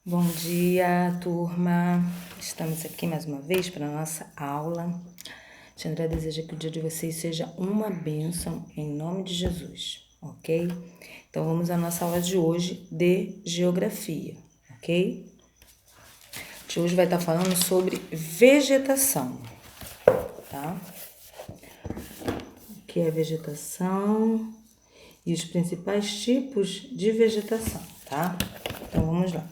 Bom dia, turma. Estamos aqui mais uma vez para a nossa aula. Tia André deseja que o dia de vocês seja uma bênção em nome de Jesus, ok? Então vamos à nossa aula de hoje de geografia, ok? De hoje vai estar falando sobre vegetação, tá? O que é vegetação e os principais tipos de vegetação, tá? Então vamos lá.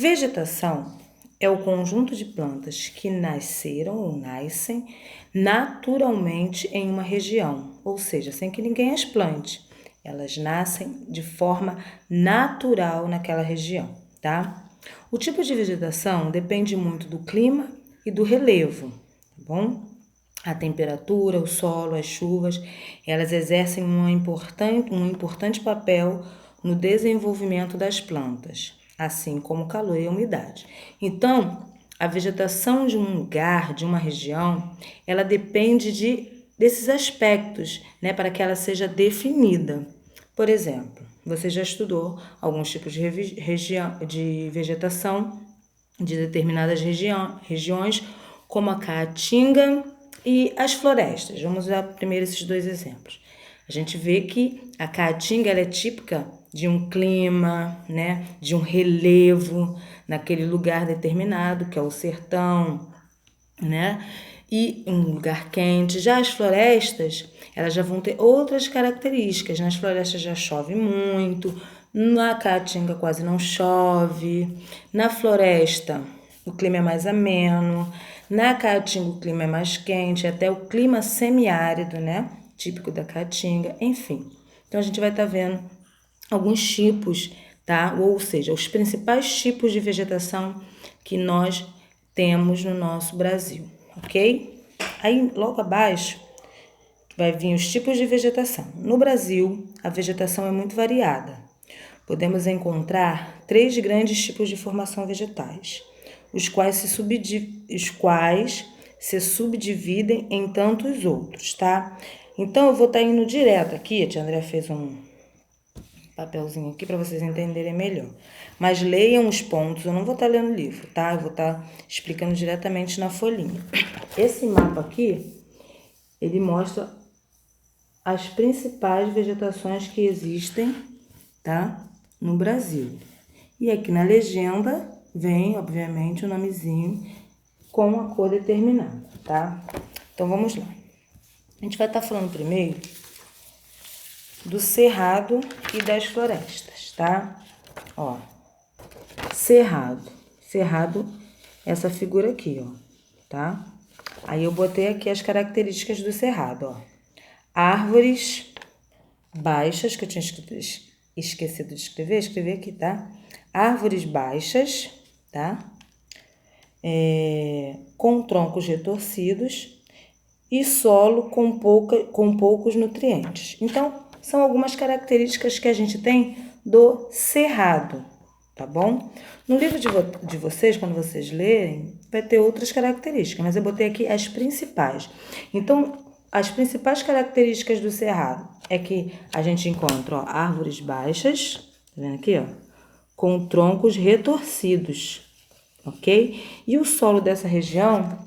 Vegetação é o conjunto de plantas que nasceram ou nascem naturalmente em uma região, ou seja, sem que ninguém as plante. Elas nascem de forma natural naquela região, tá? O tipo de vegetação depende muito do clima e do relevo, tá bom? A temperatura, o solo, as chuvas, elas exercem um importante papel no desenvolvimento das plantas, assim como o calor e a umidade. Então, a vegetação de um lugar, de uma região, ela depende desses aspectos, né, para que ela seja definida. Por exemplo, você já estudou alguns tipos de vegetação de determinadas regiões, como a caatinga e as florestas. Vamos usar primeiro esses dois exemplos. A gente vê que a caatinga ela é típica de um clima, né, de um relevo naquele lugar determinado, que é o sertão, né? E um lugar quente. Já as florestas, elas já vão ter outras características. Nas florestas já chove muito, na caatinga quase não chove. Na floresta, o clima é mais ameno. Na caatinga, o clima é mais quente, até o clima semiárido, né? Típico da caatinga, enfim. Então a gente vai estar vendo alguns tipos, tá? Ou seja, os principais tipos de vegetação que nós temos no nosso Brasil, ok? Aí, logo abaixo, vai vir os tipos de vegetação. No Brasil, a vegetação é muito variada. Podemos encontrar 3 grandes tipos de formação vegetais, os quais se subdividem em tantos outros, tá? Então, eu vou estar indo direto aqui, a tia André fez um papelzinho aqui para vocês entenderem melhor. Mas leiam os pontos, eu não vou estar lendo o livro, tá? Eu vou estar explicando diretamente na folhinha. Esse mapa aqui, ele mostra as principais vegetações que existem, tá? No Brasil. E aqui na legenda vem, obviamente, o nomezinho com a cor determinada, tá? Então vamos lá. A gente vai estar falando primeiro do cerrado e das florestas, tá? Ó, cerrado. Cerrado, essa figura aqui, ó, tá? Aí eu botei aqui as características do cerrado, ó. Árvores baixas, que eu tinha esquecido de escrever, escrevi aqui, tá? Árvores baixas, tá? Com troncos retorcidos e solo com poucos nutrientes. Então, são algumas características que a gente tem do cerrado, tá bom? No livro de vocês, quando vocês lerem, vai ter outras características, mas eu botei aqui as principais. Então, as principais características do cerrado é que a gente encontra, ó, árvores baixas, tá vendo aqui, ó, com troncos retorcidos, ok? E o solo dessa região,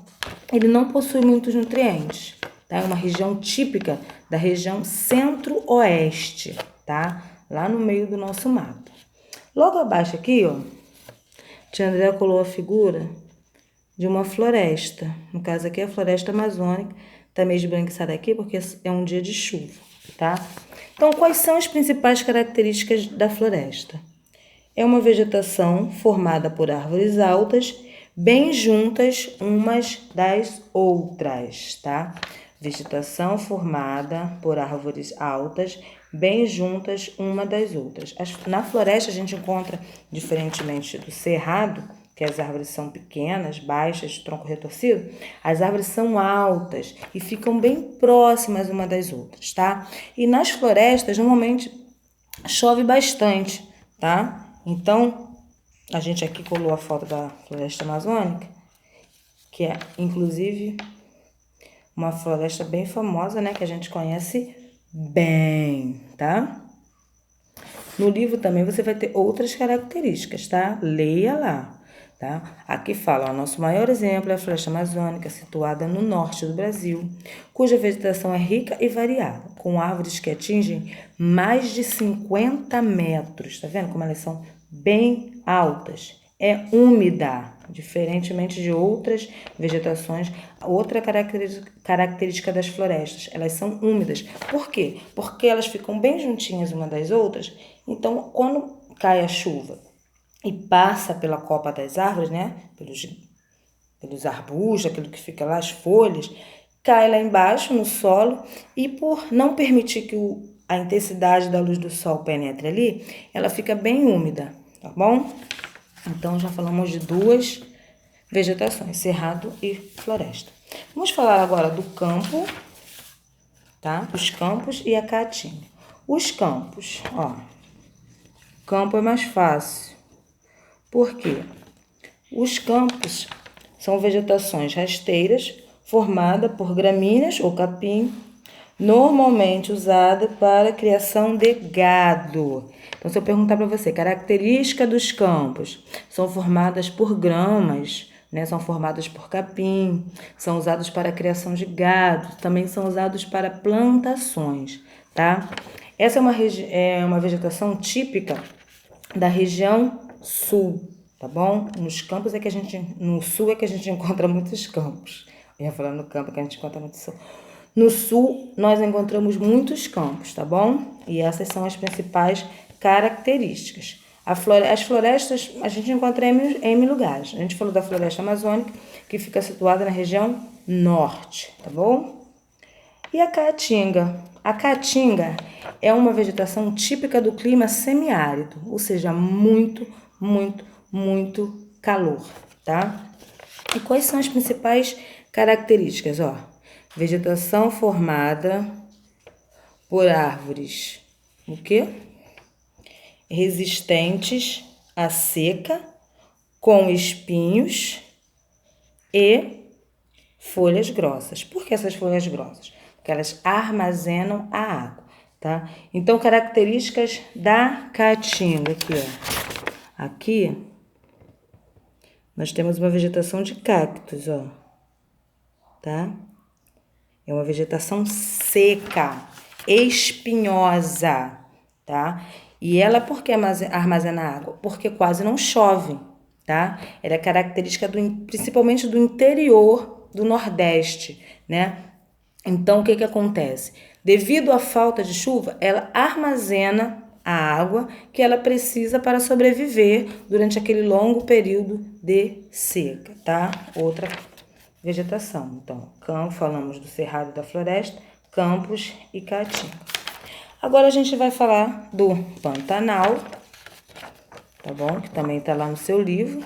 ele não possui muitos nutrientes, tá? É uma região típica da região centro-oeste, tá? Lá no meio do nosso mapa. Logo abaixo aqui, ó, tia André colou a figura de uma floresta. No caso aqui é a floresta amazônica. Tá meio esbranquiçada aqui porque é um dia de chuva, tá? Então, quais são as principais características da floresta? É uma vegetação formada por árvores altas, bem juntas umas das outras, tá? Vegetação formada por árvores altas, bem juntas uma das outras. Na floresta a gente encontra, diferentemente do cerrado, que as árvores são pequenas, baixas, de tronco retorcido, as árvores são altas e ficam bem próximas uma das outras, tá? E nas florestas, normalmente, chove bastante, tá? Então, a gente aqui colou a foto da floresta amazônica, que é, inclusive, uma floresta bem famosa, né? Que a gente conhece bem, tá? No livro também você vai ter outras características, tá? Leia lá, tá? Aqui fala, ó, nosso maior exemplo é a floresta amazônica, situada no norte do Brasil, cuja vegetação é rica e variada, com árvores que atingem mais de 50 metros. Tá vendo como elas são bem altas? É úmida, diferentemente de outras vegetações. Outra característica das florestas, elas são úmidas. Por quê? Porque elas ficam bem juntinhas uma das outras. Então, quando cai a chuva e passa pela copa das árvores, né? Pelos arbustos, aquilo que fica lá, as folhas, cai lá embaixo no solo e por não permitir que a intensidade da luz do sol penetre ali, ela fica bem úmida, tá bom? Então, já falamos de duas vegetações, cerrado e floresta. Vamos falar agora do campo, tá? Os campos e a caatinga. Os campos, ó. Campo é mais fácil. Por quê? Os campos são vegetações rasteiras formada por gramíneas ou capim, normalmente usada para a criação de gado. Então, se eu perguntar para você, característica dos campos, são formadas por gramas, né? São formadas por capim, são usados para a criação de gado, também são usados para plantações, tá? Essa é uma vegetação típica da região sul, tá bom? No sul é que a gente encontra muitos campos. Eu ia falar no campo que a gente encontra muito sul. No sul, nós encontramos muitos campos, tá bom? E essas são as principais características. As florestas a gente encontra em N lugares. A gente falou da floresta amazônica, que fica situada na região norte, tá bom? E a caatinga? A caatinga é uma vegetação típica do clima semiárido, ou seja, muito calor, tá? E quais são as principais características? Ó, vegetação formada por árvores, o quê? Resistentes à seca, com espinhos e folhas grossas. Por que essas folhas grossas? Porque elas armazenam a água, tá? Então, características da caatinga aqui, ó. Aqui nós temos uma vegetação de cactos, ó, tá? É uma vegetação seca, espinhosa, tá? E ela, por que armazena água? Porque quase não chove, tá? Ela é característica principalmente do interior do Nordeste, né? Então, o que que acontece? Devido à falta de chuva, ela armazena a água que ela precisa para sobreviver durante aquele longo período de seca, tá? Outra vegetação. Então, falamos do cerrado e da floresta, campos e caatinga. Agora a gente vai falar do Pantanal, tá bom? Que também tá lá no seu livro,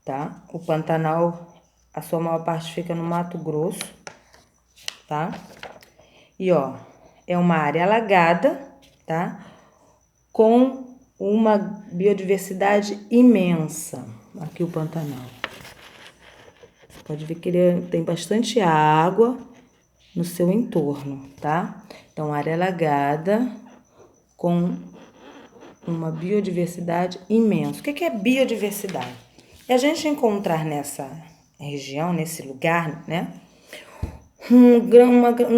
tá? O Pantanal, a sua maior parte fica no Mato Grosso, tá? E, ó, é uma área alagada, tá? Com uma biodiversidade imensa. Aqui o Pantanal. Você pode ver que ele tem bastante água no seu entorno, tá? Então, área alagada com uma biodiversidade imensa. O que é biodiversidade? É a gente encontrar nessa região, nesse lugar, né? Um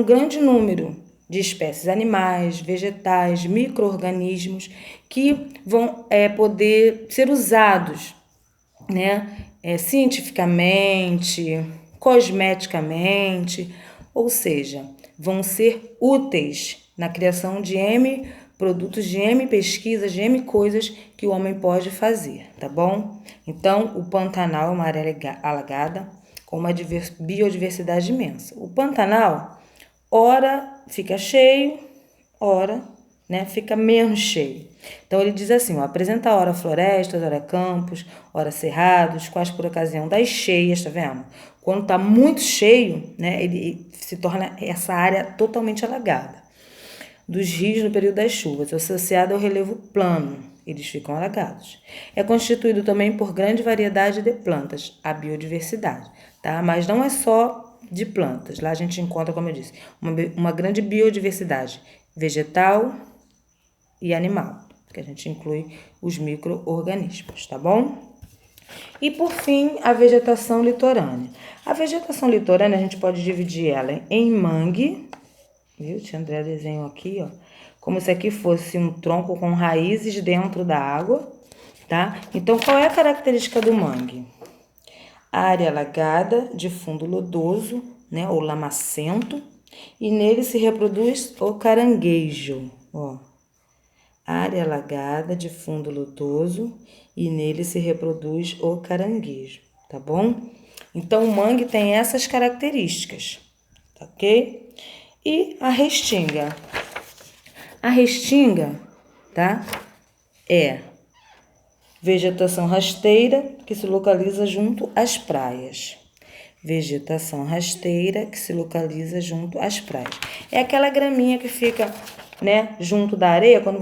grande número de espécies animais, vegetais, micro-organismos que vão poder ser usados, né? Cientificamente, cosmeticamente, ou seja, vão ser úteis na criação de produtos, de pesquisas, de coisas que o homem pode fazer, tá bom? Então, o Pantanal é uma área alagada com uma biodiversidade imensa. O Pantanal, ora fica cheio, ora, né, fica menos cheio. Então, ele diz assim, ó, apresenta ora florestas, ora campos, ora cerrados, quais por ocasião das cheias, tá vendo? Quando tá muito cheio, né, ele se torna essa área totalmente alagada. Dos rios no período das chuvas, associado ao relevo plano, eles ficam alagados. É constituído também por grande variedade de plantas, a biodiversidade, tá? Mas não é só de plantas, lá a gente encontra, como eu disse, uma grande biodiversidade vegetal, e animal, que a gente inclui os micro-organismos, tá bom? E por fim, a vegetação litorânea. A vegetação litorânea a gente pode dividir ela em mangue, viu? Tia André desenhou aqui, ó, como se aqui fosse um tronco com raízes dentro da água, tá? Então, qual é a característica do mangue? Área alagada de fundo lodoso, né, ou lamacento, e nele se reproduz o caranguejo, ó. Área alagada de fundo lodoso e nele se reproduz o caranguejo, tá bom? Então, o mangue tem essas características, tá ok? E a restinga? A restinga, tá? É vegetação rasteira que se localiza junto às praias. Vegetação rasteira que se localiza junto às praias. É aquela graminha que fica, né, junto da areia, quando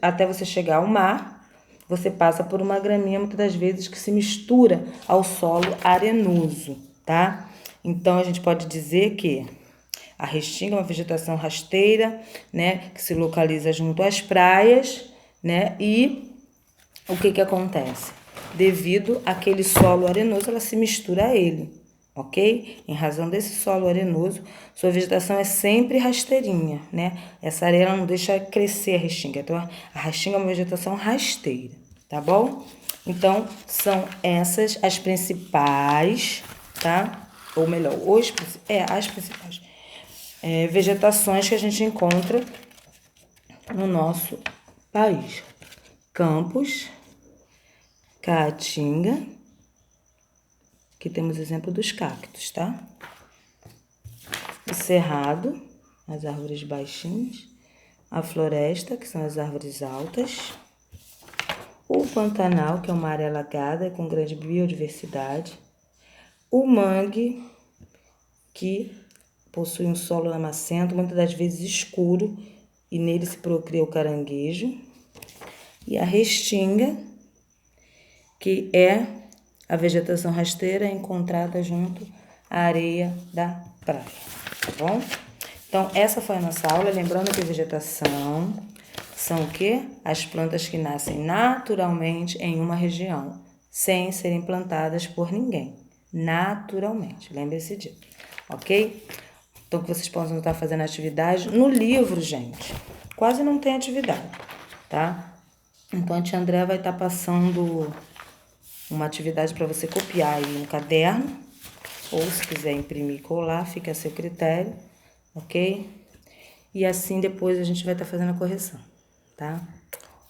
até você chegar ao mar, você passa por uma graminha, muitas das vezes, que se mistura ao solo arenoso, tá? Então, a gente pode dizer que a restinga é uma vegetação rasteira, né, que se localiza junto às praias, né, e o que acontece? Devido àquele solo arenoso, ela se mistura a ele, ok? Em razão desse solo arenoso, sua vegetação é sempre rasteirinha, né? Essa areia ela não deixa crescer a restinga, então a restinga é uma vegetação rasteira, tá bom? Então, são essas as principais, tá? Ou melhor, as principais vegetações que a gente encontra no nosso país. Campos, caatinga, aqui temos exemplo dos cactos, tá? O cerrado, as árvores baixinhas, a floresta, que são as árvores altas, o pantanal, que é uma área alagada com grande biodiversidade, o mangue, que possui um solo lamacento, muitas das vezes escuro, e nele se procria o caranguejo, e a restinga, que é a vegetação rasteira encontrada junto à areia da praia, tá bom? Então, essa foi a nossa aula, lembrando que vegetação são o quê? As plantas que nascem naturalmente em uma região, sem serem plantadas por ninguém, naturalmente, lembre-se disso, ok? Então, que vocês possam estar fazendo atividade no livro, gente, quase não tem atividade, tá? Então, a tia André vai estar passando uma atividade para você copiar aí no caderno, ou se quiser imprimir e colar, fica a seu critério, ok? E assim depois a gente vai estar fazendo a correção, tá?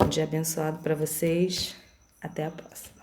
Um dia abençoado para vocês, até a próxima.